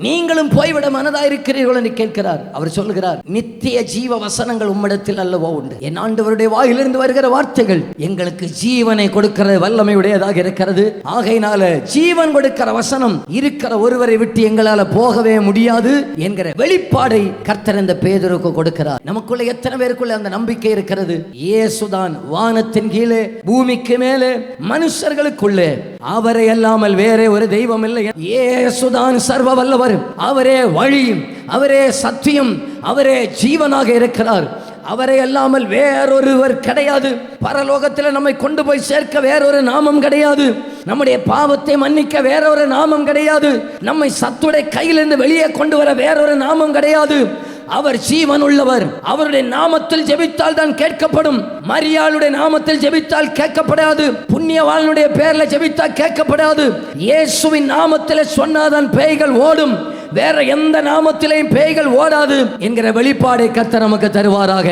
நீங்களும் போய்விட மனதாயிருக்கிறீர்கள் என்று கேட்கிறார். அவர் சொல்லுகிறார், நித்திய ஜீவ வசனங்கள் உம்மிடத்தில் அல்லவோ உண்டு. என் ஆண்டவருடைய வாயிலிருந்து வருகிற வார்த்தைகள் எங்களுக்கு ஜீவனை கொடுக்கிற வல்லமையுடையதாக இருக்கிறது. ஆகையினால ஜீவன் கொடுக்கிற வசனம் இருக்கிற ஒருவரை விட்டு எங்களால போகவே முடியாது என்கிற வெளிப்பாடை கர்த்தர் இந்த பேதுருக்கு கொடுக்கிறார். நமக்குள்ள எத்தனை பேருக்குள்ள அந்த நம்பிக்கை இருக்கிறது? இயேசுதான் வானத்தின் கீழே பூமிக்கு மேலே மனுஷர்களுக்குள்ளே, அவரை அல்லாமல் வேறே ஒரு தெய்வம் இல்லை. இயேசுதான் சர்வ வல்லவர், அவரே வழியும், அவரே சத்தியம், அவரே ஜீவனாக இருக்கிறார். அவரை அல்லாமல் வேறொருவர் கிடையாது. பரலோகத்தில் நம்மை கொண்டு போய் சேர்க்க வேறொரு நாமம் கிடையாது. நம்முடைய பாவத்தை மன்னிக்க வேறொரு நாமம் கிடையாது. நம்மை சத்துடைய கையிலிருந்து வெளியே கொண்டு வர வேறொரு நாமம் கிடையாது. அவர் ஜீவன் உள்ளவர். அவருடைய நாமத்தில் ஜெபித்தால் தான் கேட்கப்படும். மரியாளுடைய நாமத்தில் ஜெபித்தால் கேட்கப்படாது. புண்ணியவாளனுடைய பேர்ல ஜெபித்தால் கேட்கப்படாது. இயேசுவின் நாமத்தில் சொன்னாதான் பேய்கள் ஓடும். வேற எந்த நாமத்திலையும் பேய்கள் ஓடாது என்கிற வெளிப்பாடை கர்த்தர் நமக்கு தருவாராக.